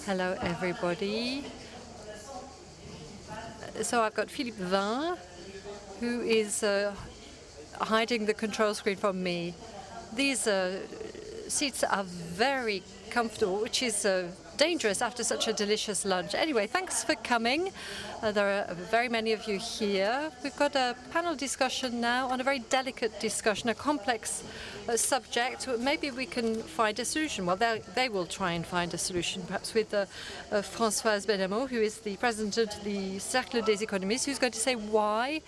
Hello, everybody. So I've got Philippe, who is hiding the control screen from me. These seats are very comfortable, which is dangerous after such a delicious lunch. Anyway, thanks for coming. There are very many of you here. We've got a panel discussion now on a very delicate discussion, a complex subject. Maybe we can find a solution. Well, they will try and find a solution, perhaps with Françoise BENHAMOU, who is the president of the Cercle des Economistes, who's going to say why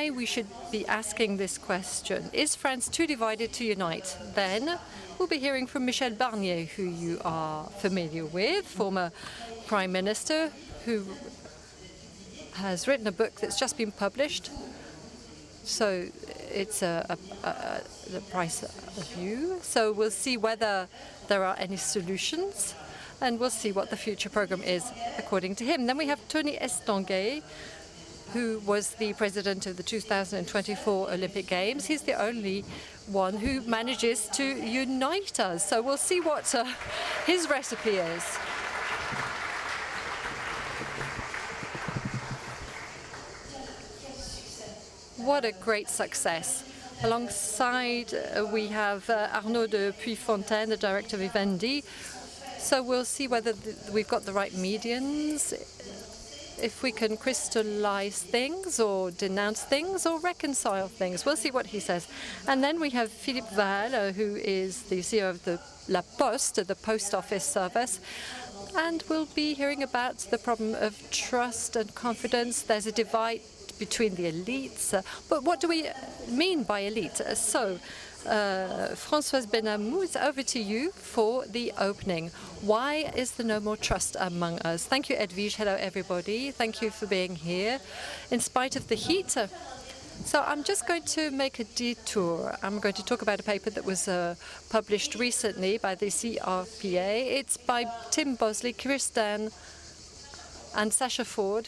we should be asking this question. Is France too divided to unite? Then we'll be hearing from Michel BARNIER, who you are familiar with, former Prime Minister, who has written a book that's just been published. So it's the price of view. So we'll see whether there are any solutions, and we'll see what the future program is according to him. Then we have Tony Estanguet, who was the president of the 2024 Olympic Games. He's the only one who manages to unite us. So we'll see what his recipe is. What a great success. Alongside, we have Arnaud de PUYFONTAINE, the director of Vivendi. So we'll see whether we've got the right medians, if we can crystallize things or denounce things or reconcile things. We'll see what he says. And then we have Philippe, who is the CEO of the La Poste, the post office service. And we'll be hearing about the problem of trust and confidence. There's a divide between the elites. But what do we mean by elite? Françoise BENHAMOU, it's over to you for the opening. Why is there no more trust among us? Thank you, Hedwige. Hello, everybody. Thank you for being here, in spite of the heat. So I'm just going to make a detour. I'm going to talk about a paper that was published recently by the CRPA. It's by Tim Bosley, Kirsten, and Sasha Ford.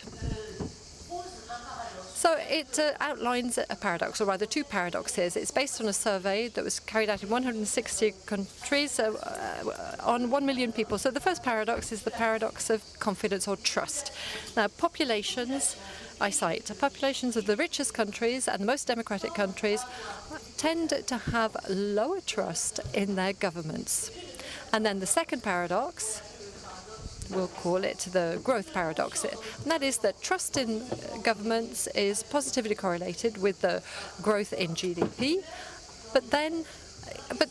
So it outlines a paradox, or rather two paradoxes. It's based on a survey that was carried out in 160 countries on 1 million people. So the first paradox is the paradox of confidence or trust. Now, populations, I cite, populations of the richest countries and the most democratic countries tend to have lower trust in their governments. And then the second paradox, we'll call it the growth paradox, and that is that trust in governments is positively correlated with the growth in GDP, but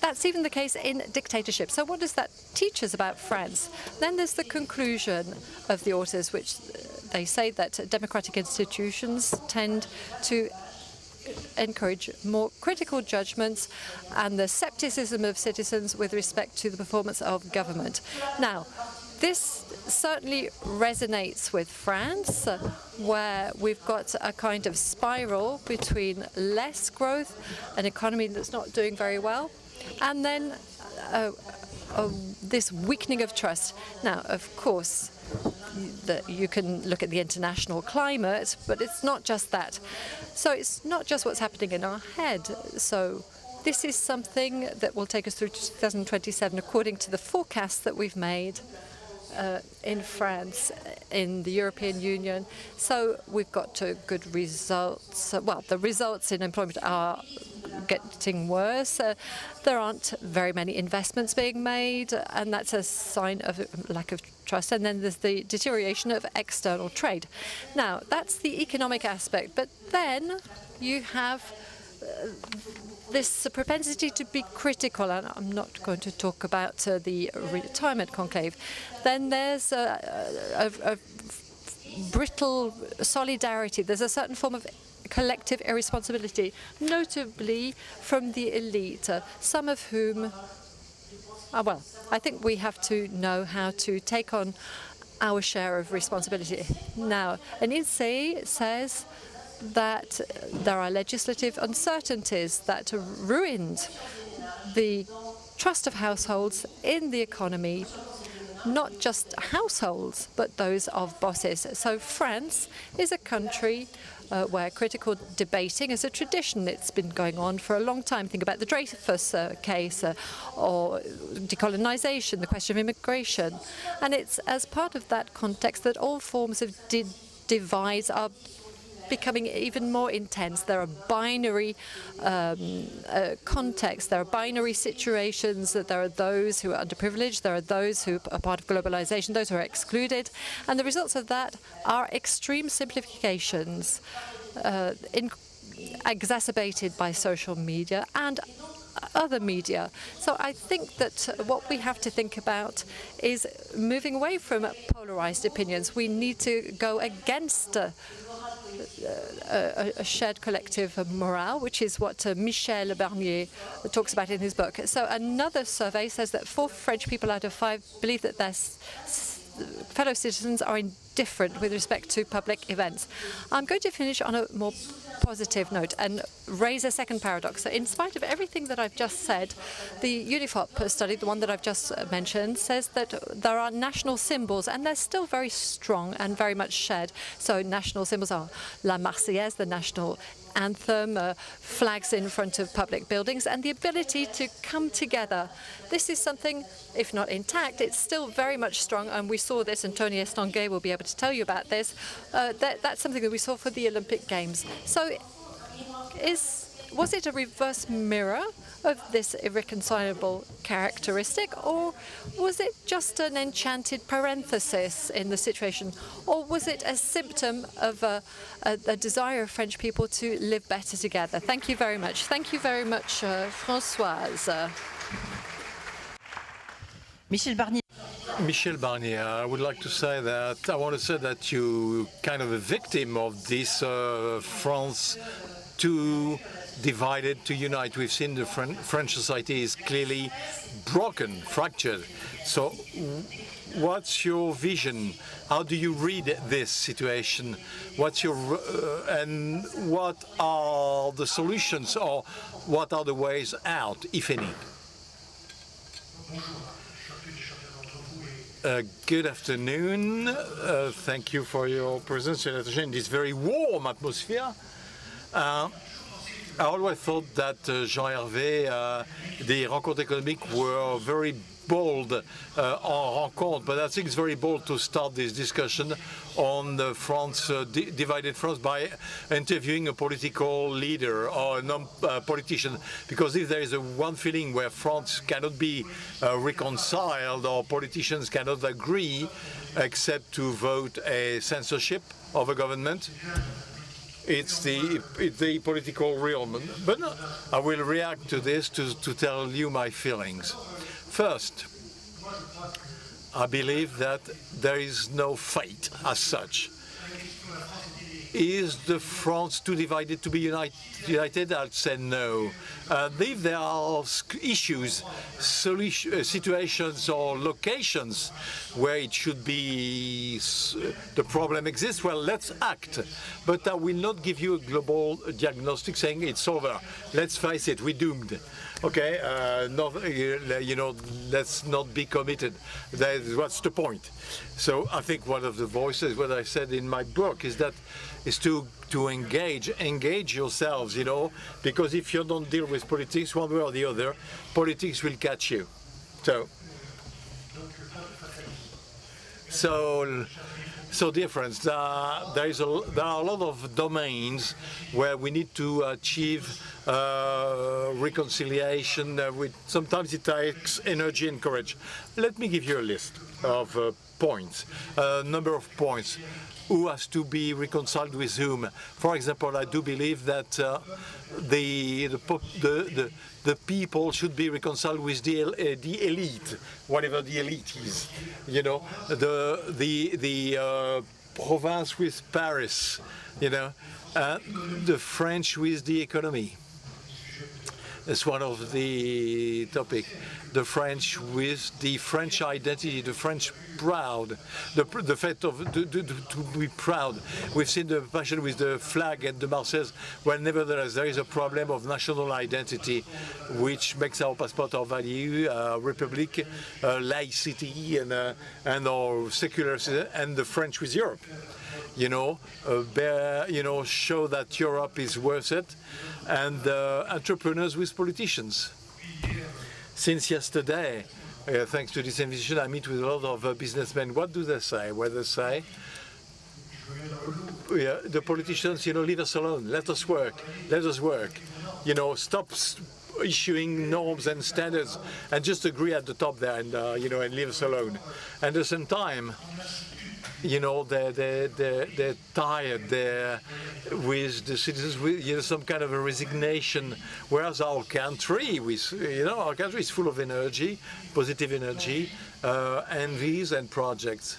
that's even the case in dictatorship. So what does that teach us about France? Then there's the conclusion of the authors, which they say that democratic institutions tend to encourage more critical judgments and the skepticism of citizens with respect to the performance of government. Now, this certainly resonates with France, where we've got a kind of spiral between less growth, an economy that's not doing very well, and then this weakening of trust. Now, of course, you can look at the international climate, but it's not just that. So it's not just what's happening in our head. So this is something that will take us through 2027, according to the forecasts that we've made in France, in the European Union. So we've got good results. Well, the results in employment are getting worse. There aren't very many investments being made, and that's a sign of lack of trust. And then there's the deterioration of external trade. Now, that's the economic aspect. But then you have this propensity to be critical, and I'm not going to talk about the retirement conclave. Then there's a brittle solidarity. There's a certain form of collective irresponsibility, notably from the elite, some of whom, well, I think we have to know how to take on our share of responsibility. Now, an INSEE says that there are legislative uncertainties that ruined the trust of households in the economy, not just households, but those of bosses. So France is a country where critical debating is a tradition. It's been going on for a long time. Think about the Dreyfus case or decolonization, the question of immigration. And it's as part of that context that all forms of divides are becoming even more intense. There are binary contexts, there are binary situations, that there are those who are underprivileged, there are those who are part of globalization, those who are excluded, and the results of that are extreme simplifications exacerbated by social media and other media. So I think that what we have to think about is moving away from polarized opinions. We need to go against a shared collective morale, which is what Michel BARNIER talks about in his book. So another survey says that 4 French people out of 5 believe that their fellow citizens are indifferent with respect to public events. I'm going to finish on a more positive note and raise a second paradox. So in spite of everything that I've just said, the UNIFOP study, the one that I've just mentioned, says that there are national symbols and they're still very strong and very much shared. So national symbols are La Marseillaise, the national anthem, flags in front of public buildings, and the ability to come together. This is something, if not intact, it's still very much strong, and we saw this, and Tony Estanguet will be able to tell you about this. That's something that we saw for the Olympic Games. So was it a reverse mirror of this irreconcilable characteristic, or was it just an enchanted parenthesis in the situation, or was it a symptom of a desire of French people to live better together? Thank you very much. Thank you very much, Françoise. Michel BARNIER. Michel BARNIER, I would like to say that I want to say that you kind of a victim of this France too divided to unite. We've seen the French society is clearly broken, fractured. So what's your vision? How do you read this situation? What's your and what are the solutions, or what are the ways out, if any? Good afternoon. Thank you for your presence in this very warm atmosphere. I always thought that Jean Hervé, the rencontres économiques were very bold en rencontre, but I think it's very bold to start this discussion on the France, divided France, by interviewing a political leader or a non-politician, because if there is one feeling where France cannot be reconciled, or politicians cannot agree except to vote a censorship of a government, it's the political realm. But I will react to this to tell you my feelings. First, I believe that there is no fate as such. Is the France too divided to be united? I'd say no. If there are issues, situations or locations where it should be, the problem exists, well, let's act. But I will not give you a global diagnostic saying it's over. Let's face it, we're doomed. Okay, let's not be committed. What's the point? So I think one of the voices, what I said in my book, is to engage yourselves, because if you don't deal with politics one way or the other, politics will catch you. So difference. There are a lot of domains where we need to achieve reconciliation. Sometimes it takes energy and courage. Let me give you a list of points, a number of points. Who has to be reconciled with whom? For example, I do believe that the people should be reconciled with the elite, whatever the elite is. The province with Paris, the French with the economy. It's one of the topics. The French with the French identity, the French proud, the fact of to be proud. We've seen the passion with the flag and the Marseillaise. Well, nevertheless, there is a problem of national identity, which makes our passport our value, republic, laicity, and our secular, and the French with Europe. show that Europe is worth it, and entrepreneurs with politicians. Since yesterday, thanks to this invitation, I meet with a lot of businessmen. What do they say? Well, they say, the politicians, leave us alone. Let us work. Let us work. Stop issuing norms and standards and just agree at the top there and, and leave us alone. And at the same time, they're tired with the citizens, with some kind of a resignation. Whereas our country, our country is full of energy, positive energy, envies and projects.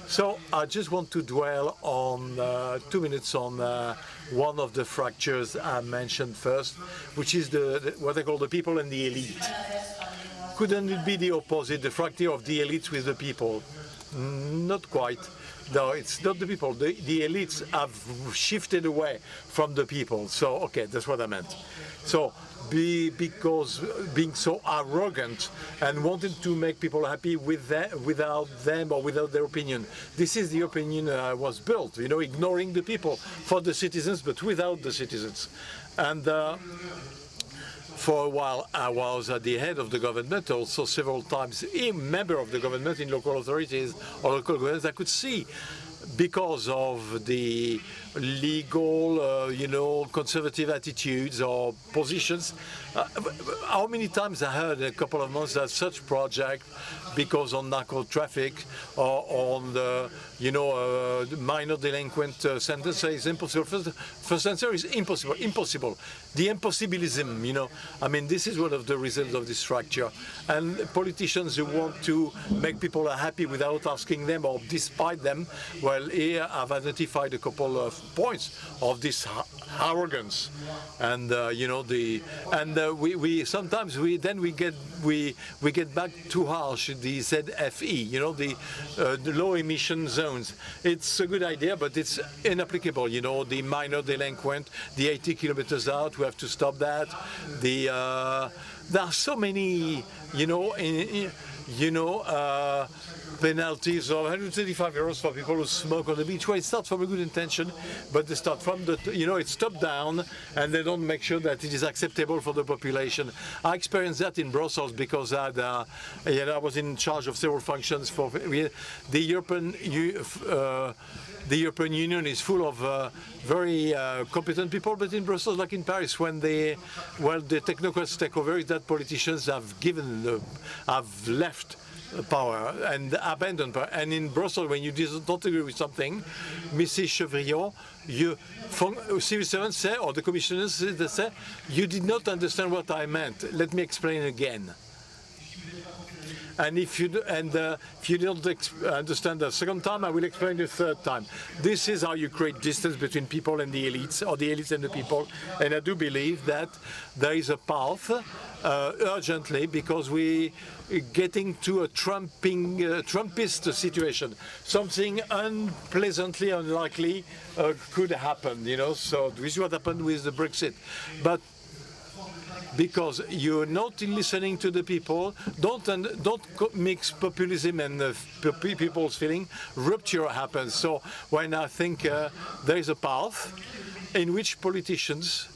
So I just want to dwell on 2 minutes on one of the fractures I mentioned first, which is what I call the people and the elite. Couldn't it be the opposite, the fracture of the elites with the people? Not quite. No, it's not the people. The elites have shifted away from the people. So, okay, that's what I meant. So, because being so arrogant and wanting to make people happy without them or without their opinion. This is the opinion was built, ignoring the people for the citizens, but without the citizens. And for a while, I was at the head of the government, also several times a member of the government in local authorities or local governments. I could see, because of the legal, conservative attitudes or positions, how many times I heard in a couple of months that such project, because on narco traffic or on the, minor delinquent sentence is impossible. First answer is impossible, impossible. The impossibilism, I mean, this is one of the results of this fracture. And politicians who want to make people happy without asking them or despite them, well, here I've identified a couple of points of this arrogance, and we sometimes we get back too harsh the ZFE, the low emission zones. It's a good idea, but it's inapplicable. The minor delinquent, the 80 kilometers out, we have to stop that. There are so many, penalties of 135 euros for people who smoke on the beach. Well, it starts from a good intention, but they start from the, it's top down, and they don't make sure that it is acceptable for the population. I experienced that in Brussels because I was in charge of several functions for the European. The European Union is full of very competent people, but in Brussels, like in Paris, when the technocrats take over, is that politicians have left power and abandoned power. And in Brussels, when you don't agree with something, Mrs. CHEVRILLON, civil servants say, or the commissioners they say, you did not understand what I meant. Let me explain again. And if you don't understand the second time, I will explain the third time. This is how you create distance between people and the elites, or the elites and the people. And I do believe that there is a path urgently, because we getting to a Trumpist situation. Something unpleasantly unlikely could happen, So this is what happened with the Brexit. But because you're not listening to the people, don't mix populism and people's feeling, rupture happens. So when I think there is a path in which politicians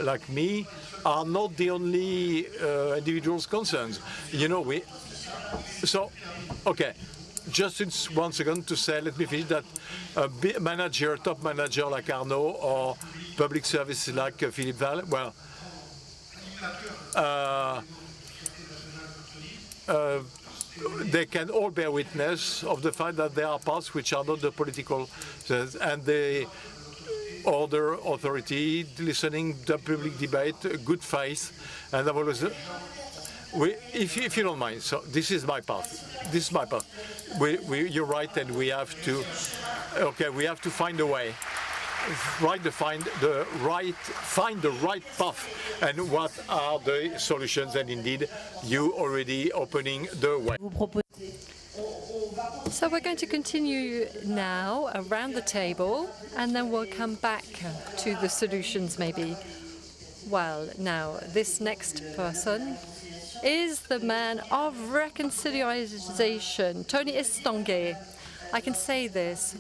like me are not the only individuals concerned. So, okay, just one second to say, let me finish that a top manager like Arnaud or public service like Philippe, well, they can all bear witness of the fact that there are parts which are not the political, and the other authority listening to the public debate, good faith, and I've always, if you don't mind, so this is my path. This is my path. You're right, and we have to find a way. Find the right path, and what are the solutions, and indeed you already opening the way. So we're going to continue now around the table, and then we'll come back to the solutions maybe. Well, now this next person is the man of reconciliation, Tony Estanguet. I can say this,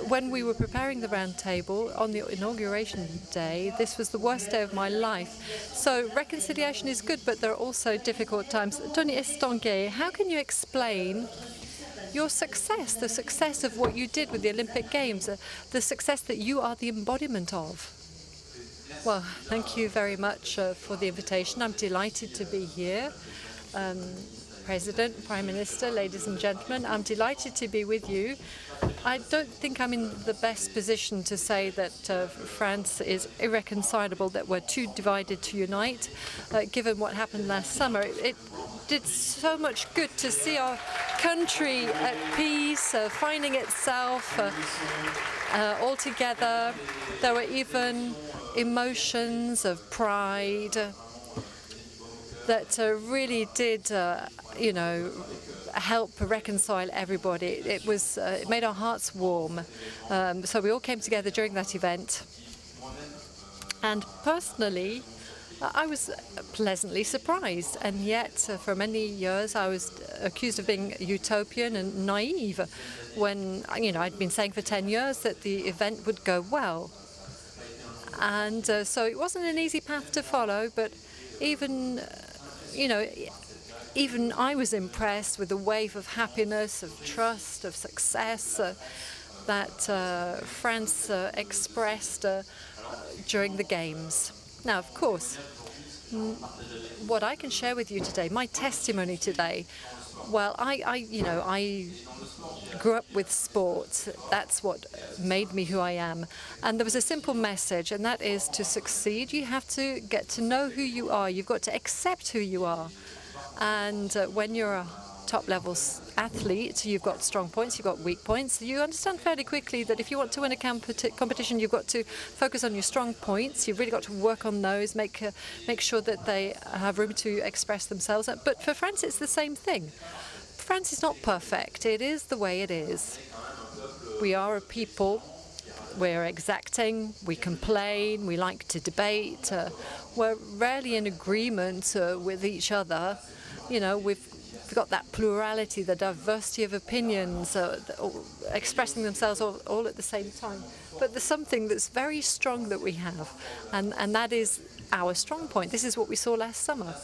when we were preparing the round table on the inauguration day, this was the worst day of my life. So reconciliation is good, but there are also difficult times. Tony Estanguet, how can you explain your success, the success of what you did with the Olympic Games, the success that you are the embodiment of? Well, thank you very much for the invitation. I'm delighted to be here. President, Prime Minister, ladies and gentlemen, I'm delighted to be with you. I don't think I'm in the best position to say that France is irreconcilable, that we're too divided to unite, given what happened last summer. It did so much good to see our country at peace, finding itself all together. There were even emotions of pride that really did, help reconcile everybody. It made our hearts warm. So we all came together during that event. And personally, I was pleasantly surprised. And yet, for many years, I was accused of being utopian and naive when, I'd been saying for 10 years that the event would go well. And so it wasn't an easy path to follow, but even I was impressed with the wave of happiness, of trust, of success that France expressed during the Games. Now, of course, what I can share with you today, my testimony today, well, I grew up with sport. That's what made me who I am. And there was a simple message, and that is to succeed, you have to get to know who you are. You've got to accept who you are. And when you're a top-level athlete, you've got strong points, you've got weak points. You understand fairly quickly that if you want to win a competition, you've got to focus on your strong points. You've really got to work on those, make sure that they have room to express themselves. But for France, it's the same thing. France is not perfect. It is the way it is. We are a people. We're exacting. We complain. We like to debate. We're rarely in agreement with each other. We've got that plurality, the diversity of opinions, expressing themselves all at the same time. But there's something that's very strong that we have, and that is our strong point. This is what we saw last summer.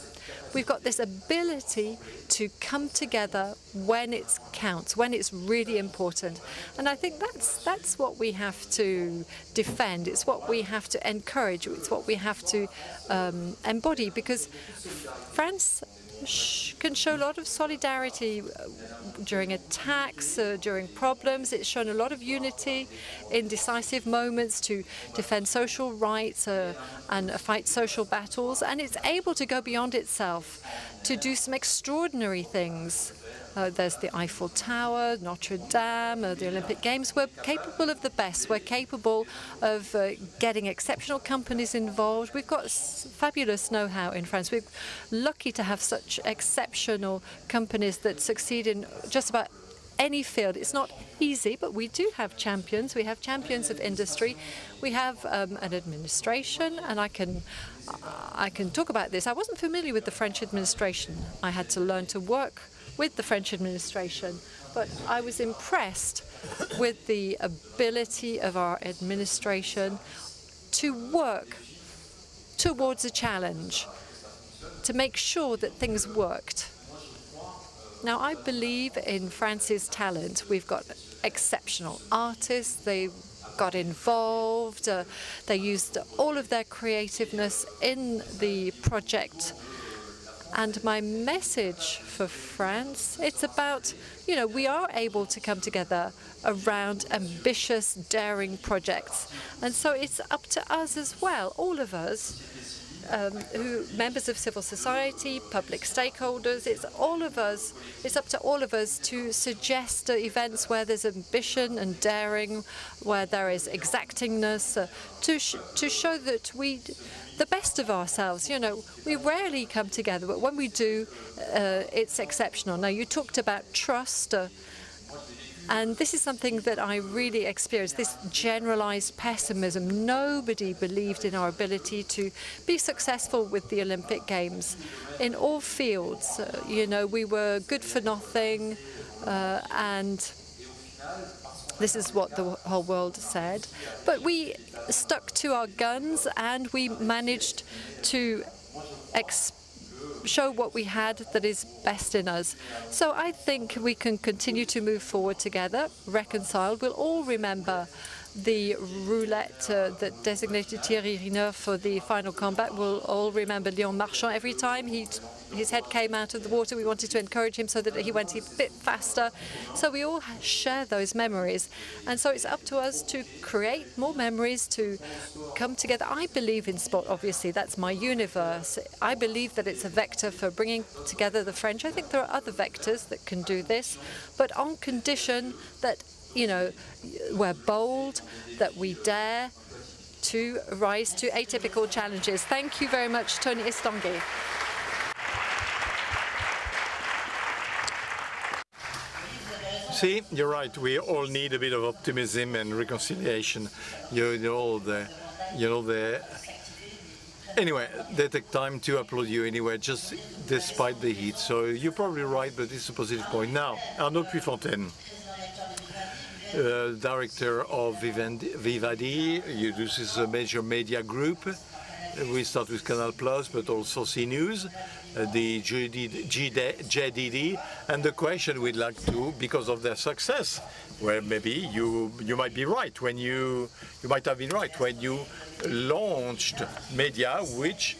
We've got this ability to come together when it counts, when it's really important. And I think that's what we have to defend. It's what we have to encourage. It's what we have to embody, because France can show a lot of solidarity during attacks, during problems. It's shown a lot of unity in decisive moments to defend social rights and fight social battles. And it's able to go beyond itself to do some extraordinary things. There's the Eiffel Tower, Notre Dame, the Olympic Games. We're capable of the best. We're capable of getting exceptional companies involved. We've got fabulous know-how in France. We're lucky to have such exceptional companies that succeed in just about any field. It's not easy, but we do have champions. We have champions of industry. We have an administration, and I can talk about this. I wasn't familiar with the French administration. I had to learn to work with the French administration, but I was impressed with the ability of our administration to work towards a challenge, to make sure that things worked. Now, I believe in France's talent. We've got exceptional artists. They got involved. They used all of their creativeness in the project. And my message for France, it's about, we are able to come together around ambitious, daring projects. And so it's up to us as well, all of us, members of civil society, public stakeholders, it's up to all of us to suggest events where there's ambition and daring, where there is exactingness, to show that the best of ourselves. We rarely come together, but when we do, it's exceptional. Now, you talked about trust, and this is something that I really experienced, this generalized pessimism. Nobody believed in our ability to be successful with the Olympic Games in all fields. We were good for nothing, and This is what the whole world said. But we stuck to our guns and we managed to show what we had that is best in us. So I think we can continue to move forward together, reconciled. We'll all remember the roulette that designated Thierry Riner for the final combat. We'll all remember Léon Marchand. Every time his head came out of the water, we wanted to encourage him so that he went a bit faster. So we all share those memories. And so it's up to us to create more memories, to come together. I believe in sport, obviously. That's my universe. I believe that it's a vector for bringing together the French. I think there are other vectors that can do this, but on condition that, you know, we're bold, that we dare to rise to atypical challenges. Thank you very much, Tony Estanguet. See, you're right. We all need a bit of optimism and reconciliation. Anyway, they take time to upload you anyway, just despite the heat. So you're probably right, but it's a positive point. Now, Arnaud PUYFONTAINE, director of Vivendi. This is a major media group. We start with Canal+, but also CNews, the JDD, and the question we'd like to, because of their success, well, maybe you might be right when you might have been right when you launched media which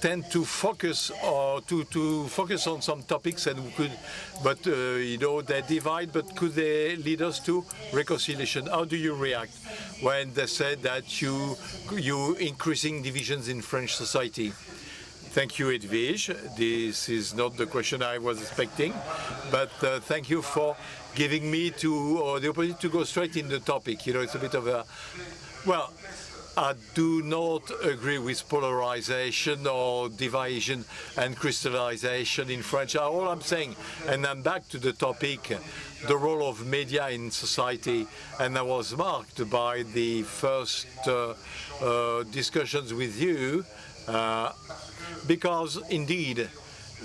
tend to focus or to focus on some topics and they divide, but could they lead us to reconciliation? How do you react when they said that you increasing divisions in French society? Thank you, Hedwige. This is not the question I was expecting, but thank you for giving me the opportunity to go straight in the topic. You know, it's a bit of a, well, I do not agree with polarization or division and crystallization in French. All I'm saying, and I'm back to the topic, the role of media in society, and I was marked by the first discussions with you, because indeed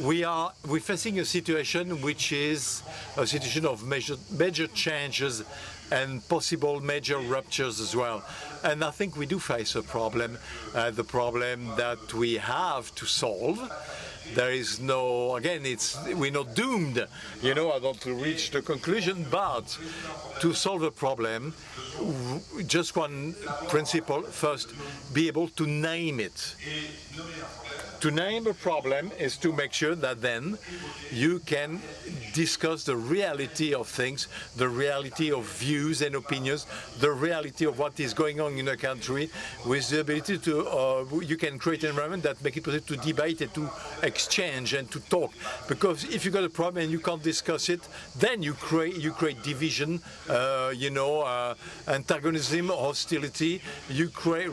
we're facing a situation which is a situation of major changes and possible major ruptures as well. And I think we do face a problem, the problem that we have to solve. There is no, again, we're not doomed, you know, I don't reach the conclusion, but to solve a problem, just one principle, first, be able to name it. To name a problem is to make sure that then you can discuss the reality of things, the reality of views and opinions, the reality of what is going on in a country, with the ability to, you can create an environment that makes it possible to debate and to exchange and to talk. Because if you got a problem and you can't discuss it, then you create division, antagonism, hostility, you create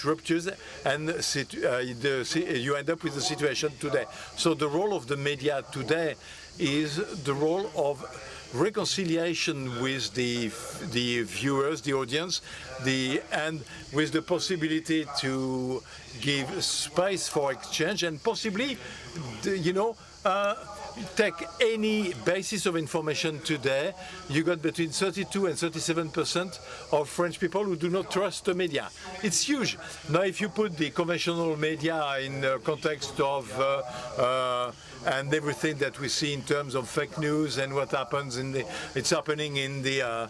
ruptures, and you end up with the situation today. So the role of the media today is the role of reconciliation with the viewers, the audience, and with the possibility to give space for exchange and possibly, take any basis of information today. You got between 32 and 37% of French people who do not trust the media. It's huge. Now, if you put the conventional media in the context of and everything that we see in terms of fake news and what happens it's happening in the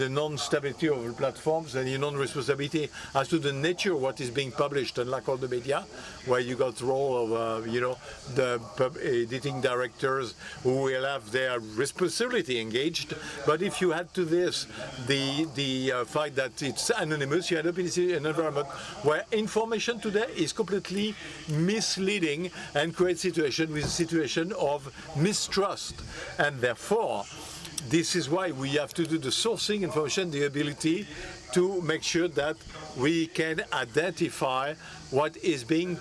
non-stability of the platforms and the non-responsibility as to the nature of what is being published, unlike all the media, where you got the role of the editing directors who will have their responsibility engaged. But if you add to this the fact that it's anonymous, you end up in an environment where information today is completely misleading and creates a situation of mistrust. And therefore, this is why we have to do the sourcing information, the ability to make sure that we can identify what is being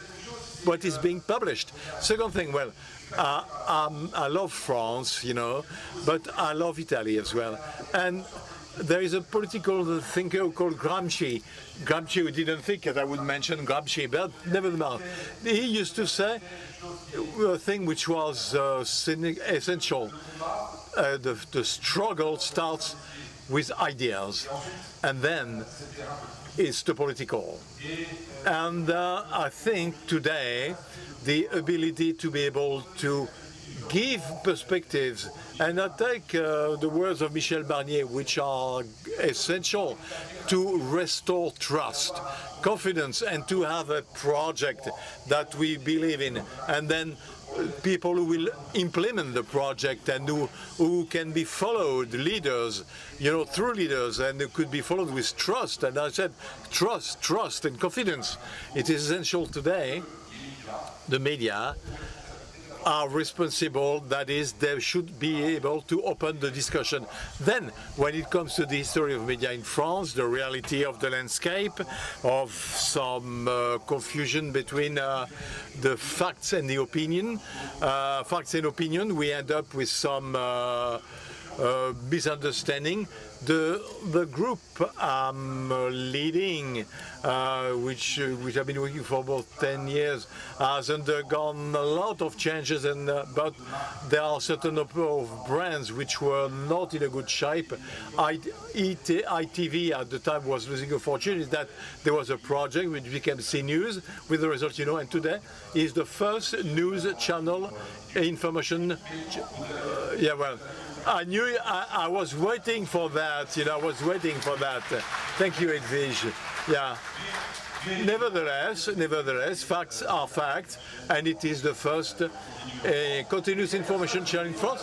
published. Second thing, well, I love France, but I love Italy as well. And there is a political thinker called Gramsci. Gramsci, who didn't think that I would mention Gramsci, but nevertheless, he used to say a thing which was essential. The struggle starts with ideas, and then it's the political. And I think today the ability to be able to give perspectives, and I take the words of Michel Barnier, which are essential to restore trust, confidence, and to have a project that we believe in, and then people who will implement the project and who can be followed, leaders, through leaders, and who could be followed with trust. And I said, trust, and confidence. It is essential today. The media are responsible, that is, they should be able to open the discussion. Then, when it comes to the history of media in France, the reality of the landscape, of some confusion between the facts and the opinion, we end up with some misunderstanding. The group I'm leading, which I've been working for about 10 years, has undergone a lot of changes, but there are certain of brands which were not in a good shape. ITV at the time was losing a fortune. Is that there was a project which became C News, with the result, and today is the first news channel information. I knew I was waiting for that. I was waiting for that. Thank you, Hedwige. Yeah. Nevertheless, facts are facts, and it is the first continuous information channel in France.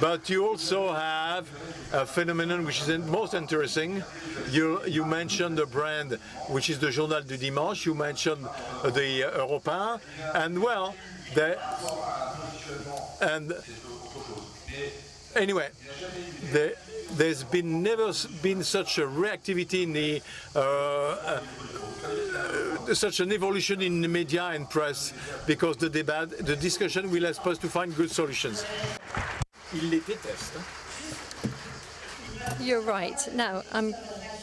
But you also have a phenomenon which is most interesting. You mentioned the brand, which is the Journal du Dimanche. You mentioned the Européen, and well, anyway, there's never been such a reactivity in such an evolution in the media and press, because the discussion will help us to find good solutions. Il les déteste. You're right. Now,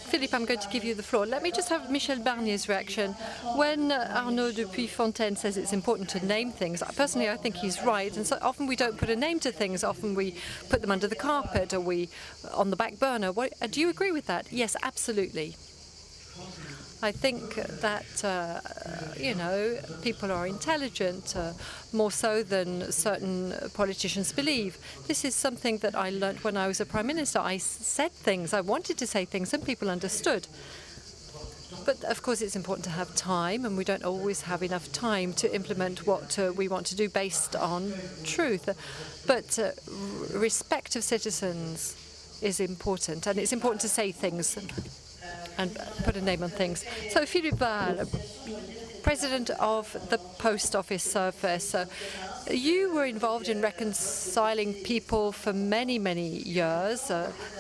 Philippe, I'm going to give you the floor. Let me just have Michel Barnier's reaction. When Arnaud de PUYFONTAINE says it's important to name things, personally I think he's right, and so often we don't put a name to things, often we put them under the carpet or we on the back burner. Do you agree with that? Yes, absolutely. I think that, people are intelligent, more so than certain politicians believe. This is something that I learned when I was a Prime Minister. I said things, I wanted to say things, and people understood. But, of course, it's important to have time, and we don't always have enough time to implement what we want to do based on truth. But respect of citizens is important, and it's important to say things and put a name on things. So Philippe WAHL, President of the Post Office Service, you were involved in reconciling people for many, many years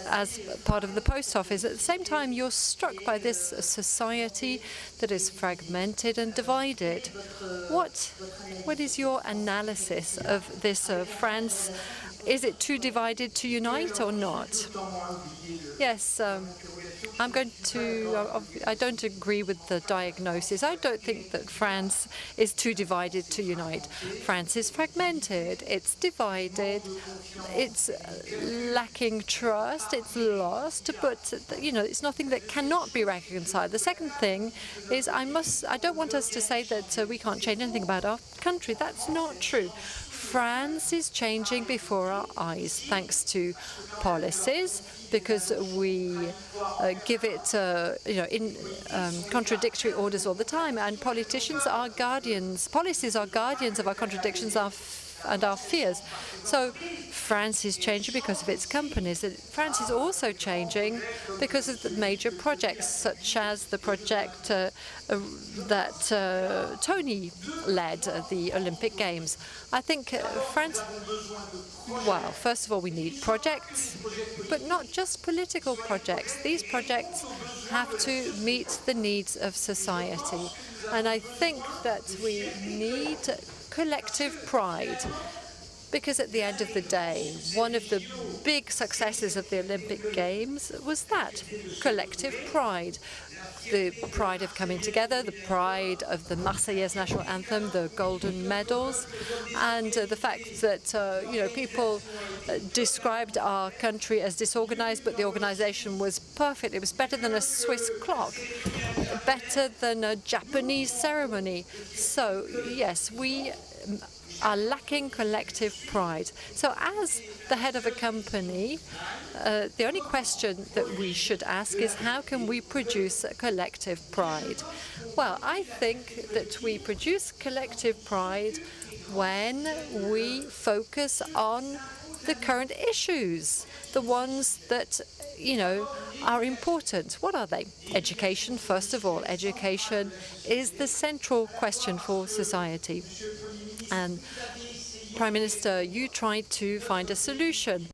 as part of the Post Office. At the same time, you're struck by this society that is fragmented and divided. What is your analysis of this France? Is it too divided to unite or not? Yes, I don't agree with the diagnosis. I don't think that France is too divided to unite. France is fragmented, it's divided, it's lacking trust, it's lost, but it's nothing that cannot be reconciled. The second thing is I don't want us to say that we can't change anything about our country. That's not true. France is changing before our eyes, thanks to policies, because we give it, in contradictory orders all the time, and politicians are guardians. Policies are guardians of our contradictions and our fears. So France is changing because of its companies. France is also changing because of the major projects, such as the project that Tony led, the Olympic Games. I think France, well, first of all, we need projects, but not just political projects. These projects have to meet the needs of society. And I think that we need collective pride. Because at the end of the day, one of the big successes of the Olympic Games was that collective pride. The pride of coming together, the pride of the Marseillaise national anthem, the golden medals, and the fact that people described our country as disorganized, but the organization was perfect. It was better than a Swiss clock, better than a Japanese ceremony. So yes, we are lacking collective pride. So as the head of a company, the only question that we should ask is how can we produce collective pride? Well, I think that we produce collective pride when we focus on the current issues, the ones that, are important. What are they? Education, first of all. Education is the central question for society. And Prime Minister, you tried to find a solution.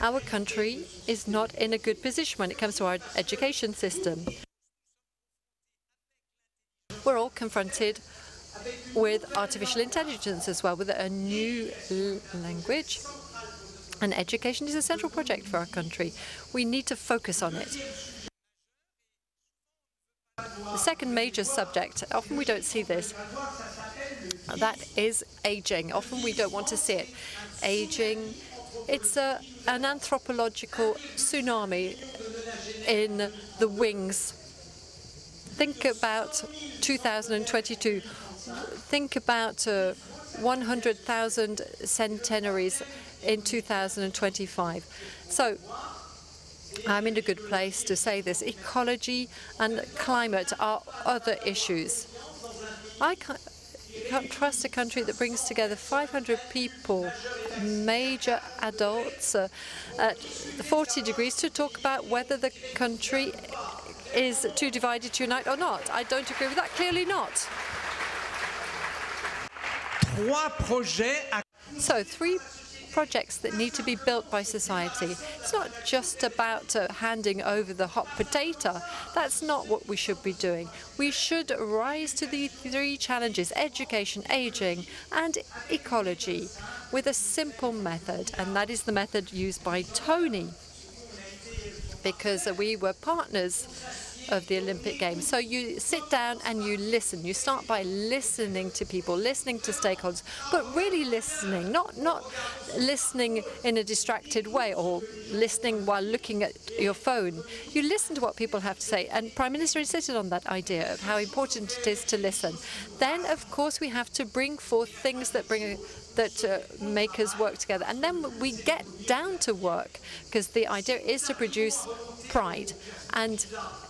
Our country is not in a good position when it comes to our education system. We're all confronted with artificial intelligence as well, with a new language. And education is a central project for our country. We need to focus on it. The second major subject, often we don't see this, that is aging. Often we don't want to see it. Aging, it's an anthropological tsunami in the wings. Think about 2022. Think about 100,000 centenaries in 2025. So I'm in a good place to say this. Ecology and climate are other issues. I can't trust a country that brings together 500 people, major adults, at 40 degrees to talk about whether the country is too divided to unite or not. I don't agree with that. Clearly not. So 3 projects that need to be built by society. It's not just about handing over the hot potato. That's not what we should be doing. We should rise to the 3 challenges: education, aging, and ecology, with a simple method, and that is the method used by Tony, because we were partners of the Olympic Games. So you sit down and you listen. You start by listening to people, listening to stakeholders, but really listening, not listening in a distracted way or listening while looking at your phone. You listen to what people have to say, and Prime Minister insisted on that idea of how important it is to listen. Then, of course, we have to bring forth things that make us work together, and then we get down to work, because the idea is to produce pride. And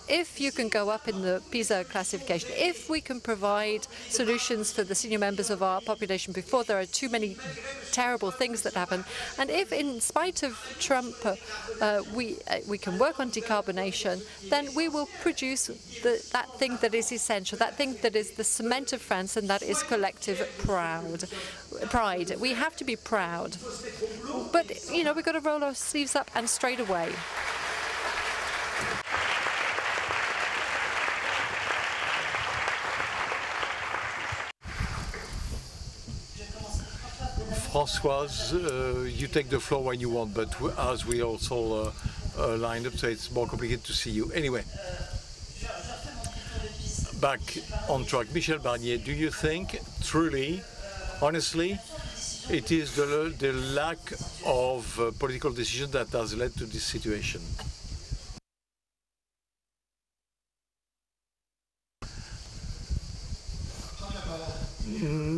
if you can go up in the PISA classification, if we can provide solutions for the senior members of our population before there are too many terrible things that happen, and if in spite of Trump we can work on decarbonation, then we will produce that thing that is essential, that thing that is the cement of France, and that is collective pride. We have to be proud. But, we've got to roll our sleeves up and straight away. Françoise, you take the floor when you want, but as we also lined up, so it's more complicated to see you. Anyway, back on track. Michel Barnier, do you think, truly, honestly, it is the lack of political decision that has led to this situation?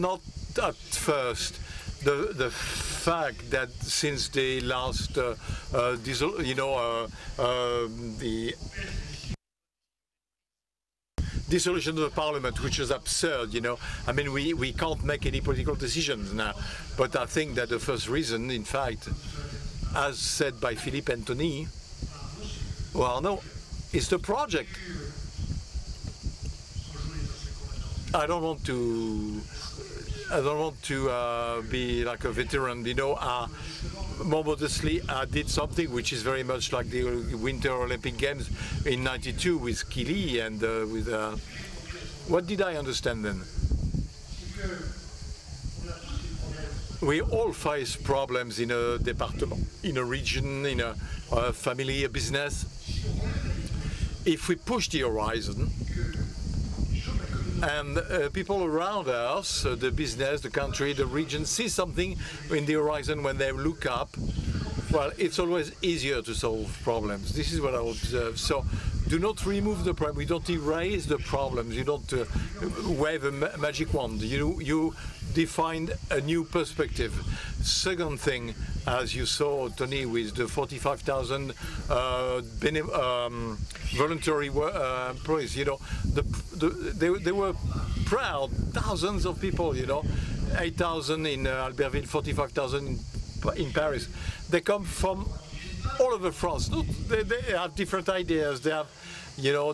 Not at first. The fact that since the last, the dissolution of the parliament, which is absurd, I mean, we can't make any political decisions now. But I think that the first reason, in fact, as said by Philippe and Tony, no, is the project. I don't want to be like a veteran, more modestly, I did something which is very much like the Winter Olympic Games in '92 with Kili and with... What did I understand then? we all face problems in a department, in a region, in a family, a business. If we push the horizon, and people around us, the business, the country, the region, see something in the horizon when they look up, well, it's always easier to solve problems. This is what I observe. So do not remove the problem. We don't erase the problems. You don't wave a magic wand. You define a new perspective. Second thing, as you saw, Tony, with the 45,000 voluntary employees, they were proud, thousands of people, 8,000 in Albertville, 45,000 in Paris. They come from all over France. They have different ideas. They have,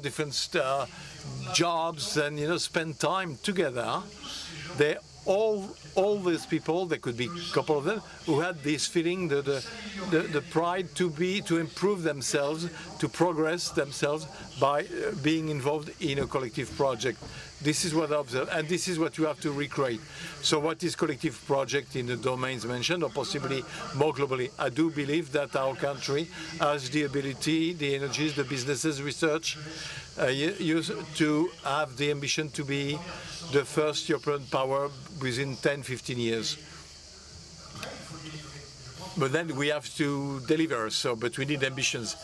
different jobs, and spend time together. They all these people, there could be a couple of them, who had this feeling, the pride to improve themselves, to progress themselves by being involved in a collective project. This is what I observe, and this is what you have to recreate. So what is collective project in the domains mentioned, or possibly more globally? I do believe that our country has the ability, the energies, the businesses, research, to have the ambition to be the first European power within 10, 15 years. But then we have to deliver, but we need ambitions.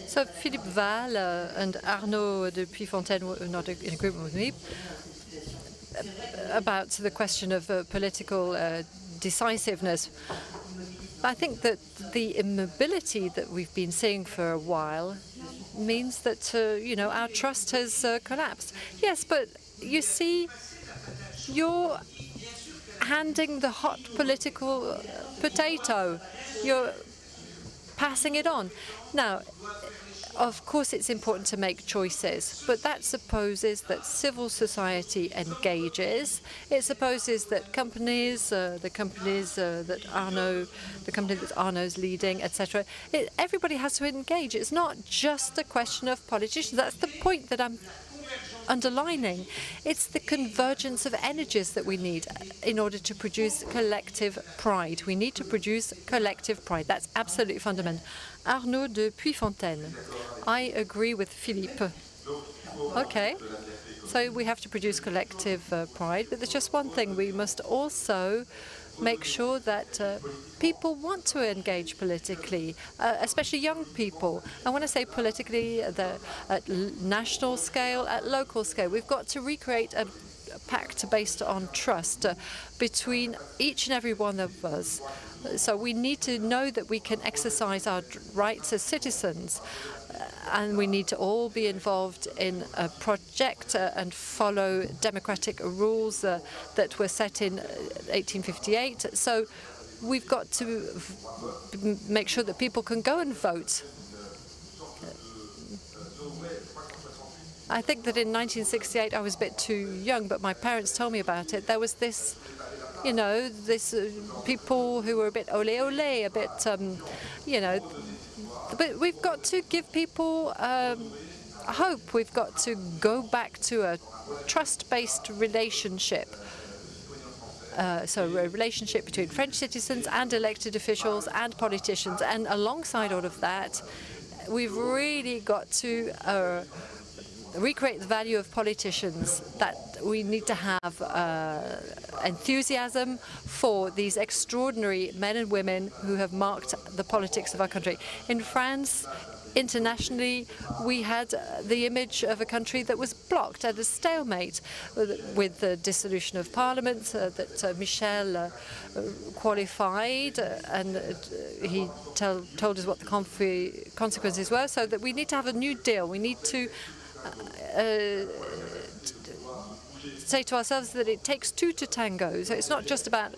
So Philippe WAHL and Arnaud de PUYFONTAINE were not in agreement with me about the question of political decisiveness. I think that the immobility that we've been seeing for a while means that, our trust has collapsed. Yes, but you see, you're handing the hot political potato. You're passing it on. Now, of course, it's important to make choices, but that supposes that civil society engages. It supposes that companies, the company that Arnaud's leading, etc. Everybody has to engage. It's not just a question of politicians. That's the point that I'm underlining. It's the convergence of energies that we need in order to produce collective pride. We need to produce collective pride. That's absolutely fundamental. Arnaud de PUYFONTAINE. I agree with Philippe. Okay, so we have to produce collective pride, but there's just one thing. We must also make sure that people want to engage politically, especially young people. I want to say politically at national scale, at local scale. We've got to recreate a pact based on trust between each and every one of us. So we need to know that we can exercise our rights as citizens, and we need to all be involved in a project and follow democratic rules that were set in 1858. So we've got to make sure that people can go and vote. I think that in 1968 I was a bit too young, but my parents told me about it. There was this, people who were a bit ole ole, a bit, But we've got to give people hope. We've got to go back to a trust-based relationship. So a relationship between French citizens and elected officials and politicians. And alongside all of that, we've really got to recreate the value of politicians, that we need to have enthusiasm for these extraordinary men and women who have marked the politics of our country. In France, internationally, we had the image of a country that was blocked at a stalemate with the dissolution of parliament that Michel qualified, and he told us what the consequences were, so that we need to have a new deal. We need to say to ourselves that it takes two to tango. So it's not just about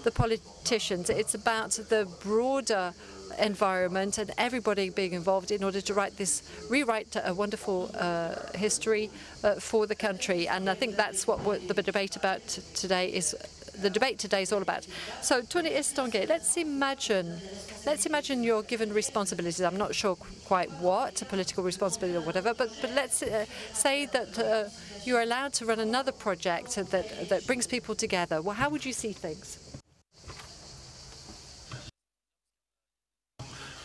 the politicians, it's about the broader environment and everybody being involved in order to rewrite a wonderful history for the country. And I think that's what the debate about today is the debate today is all about. So, Tony Estanguet, let's imagine you're given responsibilities. I'm not sure quite what, a political responsibility or whatever, but let's say that you're allowed to run another project that brings people together. Well, how would you see things?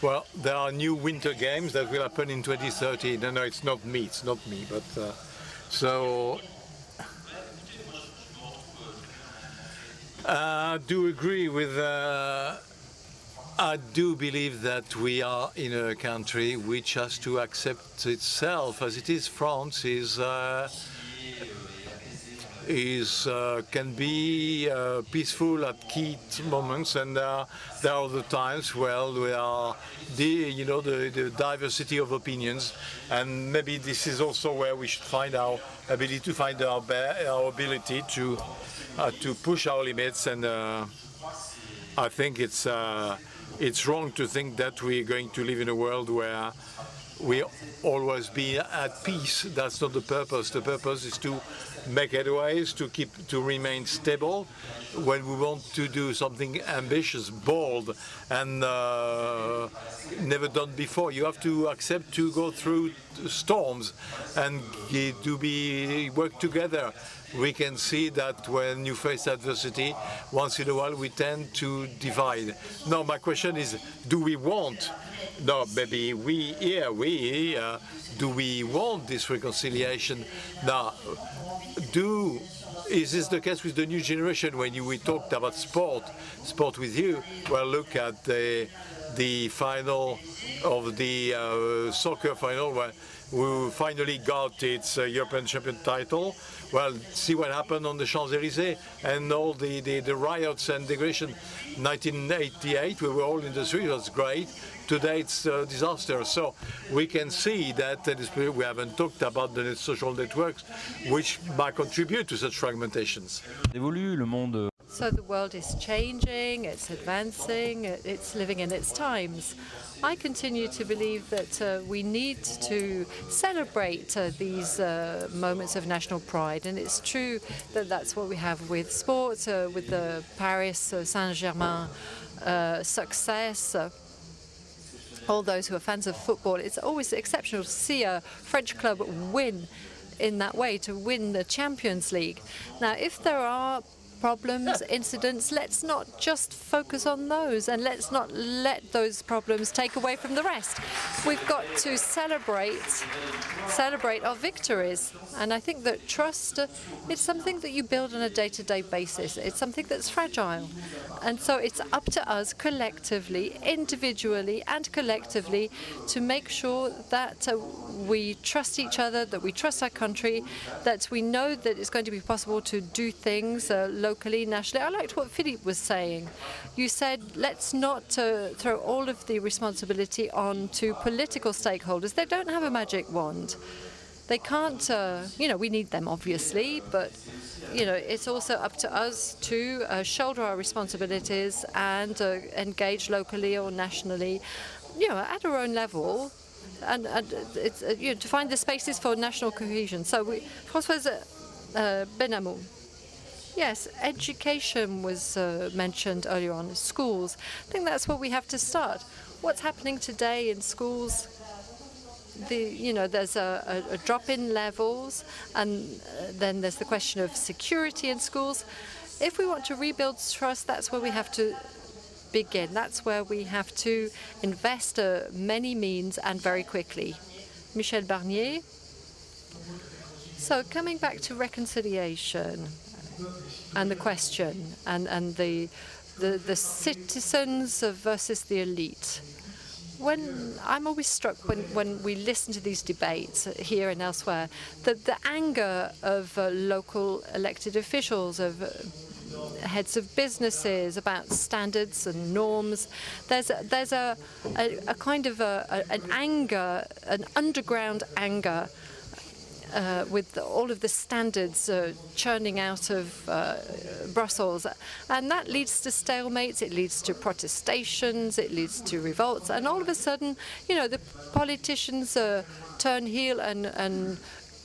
Well, there are new winter games that will happen in 2030. No, it's not me, but so I do agree with, I do believe that we are in a country which has to accept itself as it is. France can be peaceful at key moments, and there are other times where we are the diversity of opinions, and maybe this is also where we should find our ability to find our ability to push our limits. And I think it's wrong to think that we're going to live in a world where we always be at peace. That's not the purpose. The purpose is to make headways, to remain stable. When we want to do something ambitious, bold, and never done before, you have to accept to go through storms and work together. We can see that when you face adversity, once in a while we tend to divide. Now, my question is, do we want? No, maybe do we want this reconciliation? Now, is this the case with the new generation? When we talked about sport with you, well, look at the final of the soccer final, where we finally got its European champion title. Well, see what happened on the Champs-Élysées and all the riots and degradation. 1988, we were all in the street, it was great. Today it's a disaster. So we can see that we haven't talked about the social networks which might contribute to such fragmentations. So the world is changing, it's advancing, it's living in its times. I continue to believe that we need to celebrate these moments of national pride, and it's true that that's what we have with sports, with the Paris Saint-Germain success. All those who are fans of football, it's always exceptional to see a French club win in that way, to win the Champions League. Now, if there are problems, incidents, let's not just focus on those, and let's not let those problems take away from the rest. We've got to celebrate our victories. And I think that trust, it's something that you build on a day-to-day basis. It's something that's fragile. And so it's up to us collectively, individually and collectively, to make sure that we trust each other, that we trust our country, that we know that it's going to be possible to do things locally, nationally. I liked what Philippe was saying. You said, let's not throw all of the responsibility on to political stakeholders. They don't have a magic wand. They can't, we need them, obviously, but, it's also up to us to shoulder our responsibilities and engage locally or nationally, at our own level, and it's, to find the spaces for national cohesion. So, Françoise, BENHAMOU. Yes, education was mentioned earlier on, schools. I think that's where we have to start. What's happening today in schools? There's a drop in levels, and then there's the question of security in schools. If we want to rebuild trust, that's where we have to begin. That's where we have to invest many means and very quickly. Michel BARNIER. So coming back to reconciliation and the question and the citizens versus the elite. I'm always struck when we listen to these debates here and elsewhere, that the anger of local elected officials, of heads of businesses about standards and norms. There's a kind of an anger, an underground anger with all of the standards churning out of Brussels. And that leads to stalemates, it leads to protestations, it leads to revolts. And all of a sudden, the politicians turn heel and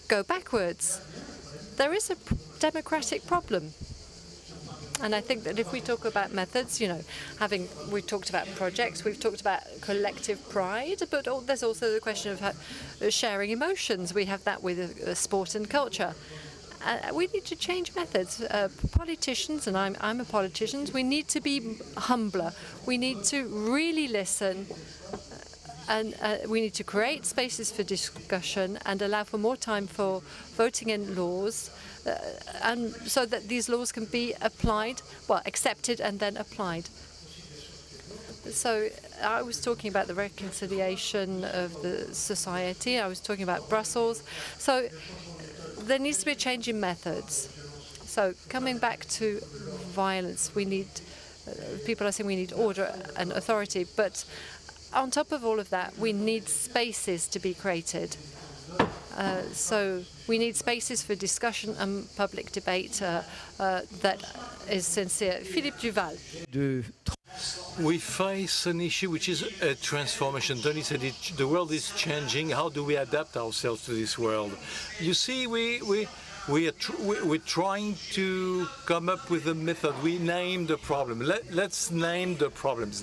go backwards. There is a democratic problem. And I think that if we talk about methods, we've talked about projects, we've talked about collective pride, but there's also the question of sharing emotions. We have that with sport and culture. We need to change methods. Politicians, and I'm a politician, we need to be humbler. We need to really listen, and we need to create spaces for discussion and allow for more time for voting in laws, and so that these laws can be applied, well, accepted and then applied. So I was talking about the reconciliation of the society. I was talking about Brussels. So there needs to be a change in methods. So coming back to violence, we need, people are saying we need order and authority, but on top of all of that, we need spaces to be created. So we need spaces for discussion and public debate that is sincere. Philippe Duval. We face an issue which is a transformation. Tony said it, the world is changing. How do we adapt ourselves to this world? You see, we're trying to come up with a method. We name the problem. Let's name the problems.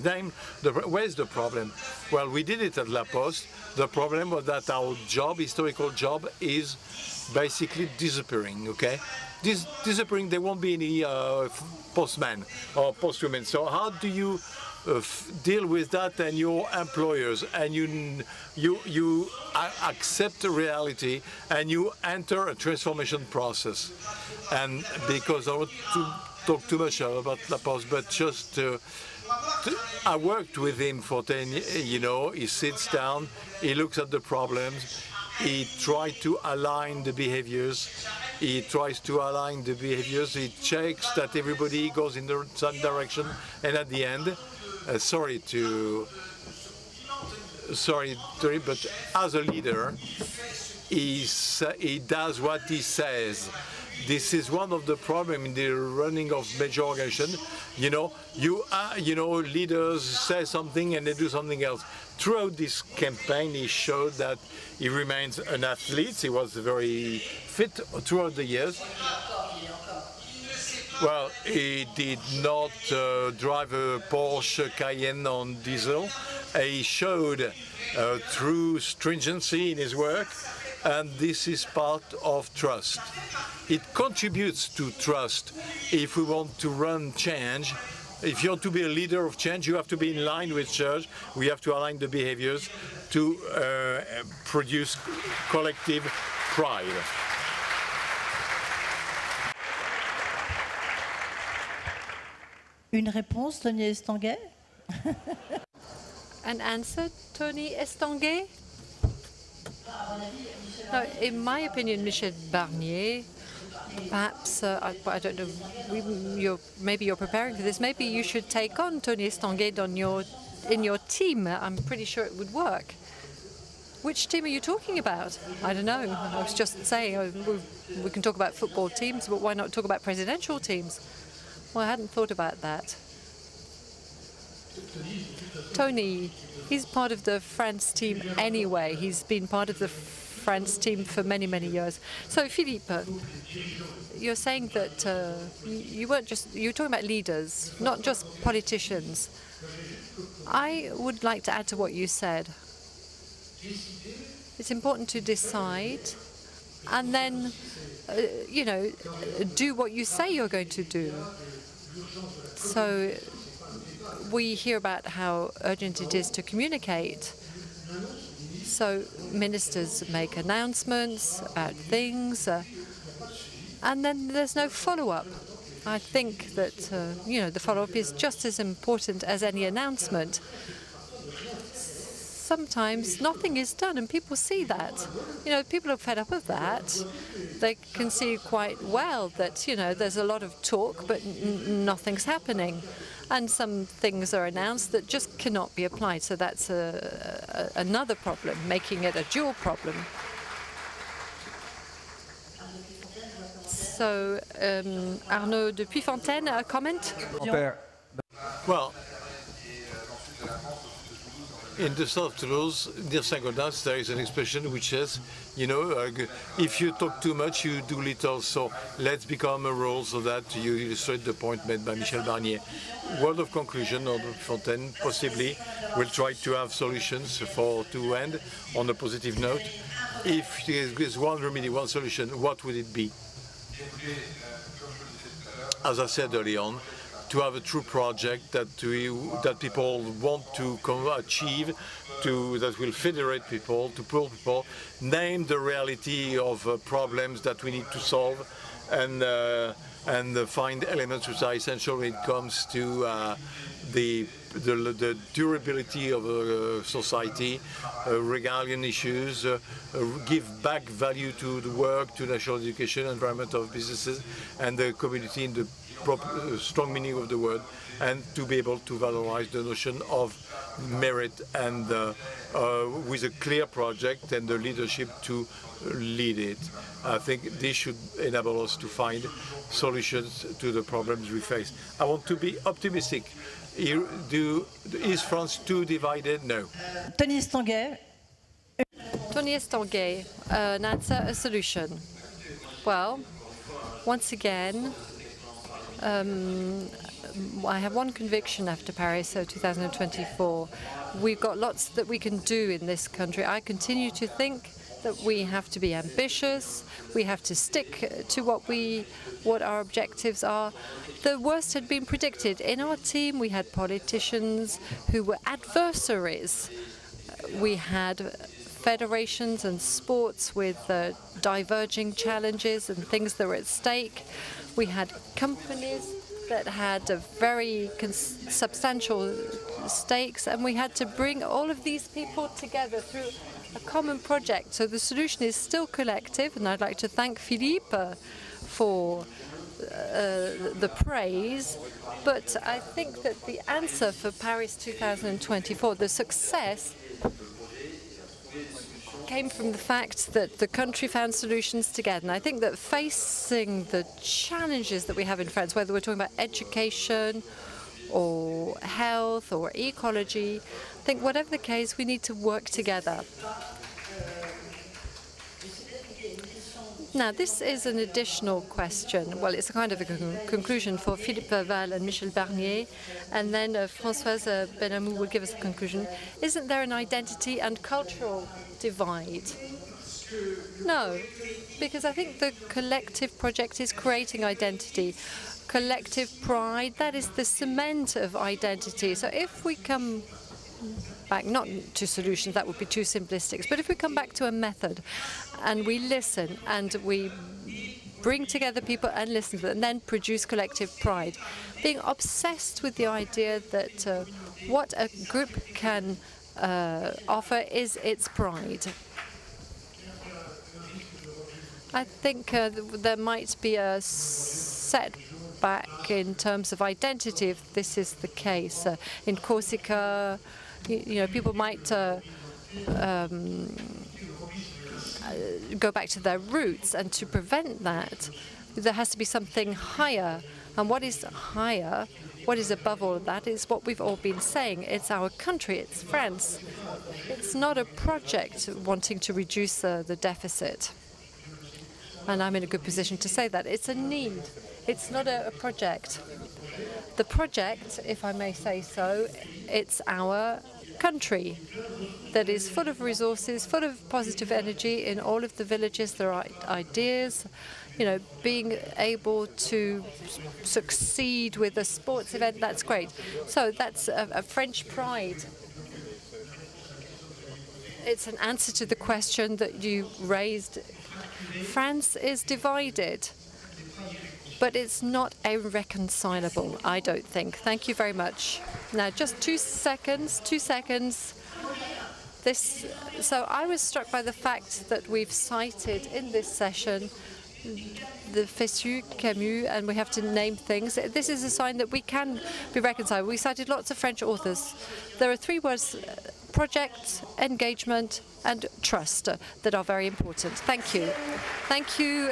Where's the problem? Well, we did it at La Poste. The problem was that our job, historical job, is basically disappearing, okay? Disappearing, there won't be any postman or postwoman. So how do you deal with that and your employers, and you accept the reality and you enter a transformation process? And because I want to talk too much about La Poste, but just I worked with him for 10 years, he sits down, he looks at the problems, he tries to align the behaviors, he checks that everybody goes in the same direction, and at the end, sorry, but as a leader, he does what he says. This is one of the problems in the running of major organizations. Leaders say something and they do something else. Throughout this campaign, he showed that he remains an athlete. He was very fit throughout the years. Well, he did not drive a Porsche Cayenne on diesel. He showed true stringency in his work, and this is part of trust. It contributes to trust. If we want to run change, if you want to be a leader of change, you have to be in line with change. We have to align the behaviors to produce collective pride. Une réponse, Tony Estanguet? An answer, Tony Estanguet? No, in my opinion, Michel Barnier, perhaps, I don't know, maybe you're preparing for this, maybe you should take on Tony Estanguet in your team. I'm pretty sure it would work. Which team are you talking about? I don't know. I was just saying, we can talk about football teams, but why not talk about presidential teams? Well, I hadn't thought about that. Tony, he's part of the France team anyway. He's been part of the France team for many, many years. So, Philippe, you're saying that you're talking about leaders, not just politicians. I would like to add to what you said. It's important to decide and then, do what you say you're going to do. So we hear about how urgent it is to communicate. So ministers make announcements about things, and then there's no follow-up. I think that, the follow-up is just as important as any announcement. Sometimes nothing is done, and people see that. People are fed up of that. They can see quite well that, there's a lot of talk, but nothing's happening. And some things are announced that just cannot be applied. So that's another problem, making it a dual problem. So, Arnaud de PUYFONTAINE, a comment? Well, In the south of Toulouse, near Saint-Gaudens, there is an expression which says, you know, if you talk too much, you do little. So let's become a rule so that you illustrate the point made by Michel Barnier. Word of conclusion, or Fontaine, possibly, will try to have solutions to end on a positive note. If there is one remedy, one solution, what would it be? As I said early on, to have a true project that people want to achieve, that will federate people, to pull people, name the reality of problems that we need to solve, and find elements which are essential when it comes to the durability of a society, regalian issues, give back value to the work, to national education, environment of businesses, and the community in the strong meaning of the word, and to be able to valorize the notion of merit, and with a clear project and the leadership to lead it. I think this should enable us to find solutions to the problems we face. I want to be optimistic. Is France too divided? No. Tony Estanguet. Tony Estanguet, an answer, a solution. Well, once again, I have one conviction after Paris 2024. We've got lots that we can do in this country. I continue to think that we have to be ambitious. We have to stick to what our objectives are. The worst had been predicted. In our team, we had politicians who were adversaries. We had federations and sports with diverging challenges and things that were at stake. We had companies that had very substantial stakes, and we had to bring all of these people together through a common project. So the solution is still collective, and I'd like to thank Philippe for the praise, but I think that the answer for Paris 2024, the success, came from the fact that the country found solutions together. And I think that facing the challenges that we have in France, whether we're talking about education or health or ecology, I think whatever the case, we need to work together. Now, this is an additional question. Well, it's a kind of a conclusion for Philippe WAHL and Michel Barnier, and then Françoise BENHAMOU will give us a conclusion. Isn't there an identity and cultural divide? No, because I think the collective project is creating identity. Collective pride, that is the cement of identity. So if we come back, not to solutions, that would be too simplistic, but if we come back to a method and we listen and we bring together people and listen to them and then produce collective pride, being obsessed with the idea that what a group can offer is its pride. I think there might be a setback in terms of identity if this is the case. In Corsica, you know, people might go back to their roots, and to prevent that, there has to be something higher. And what is higher, what is above all of that, is what we've all been saying. It's our country, it's France. It's not a project wanting to reduce the deficit. And I'm in a good position to say that. It's a need. It's not a project. The project, if I may say so, it's our country that is full of resources, full of positive energy. In all of the villages there are ideas, you know, being able to succeed with a sports event, that's great. So that's a French pride. It's an answer to the question that you raised. France is divided, but it's not irreconcilable, I don't think. Thank you very much. Now, just 2 seconds, 2 seconds. So I was struck by the fact that we've cited in this session the Fessu, Camus, and we have to name things. This is a sign that we can be reconciled. We cited lots of French authors. There are 3 words: project, engagement, and trust, that are very important. Thank you. Thank you.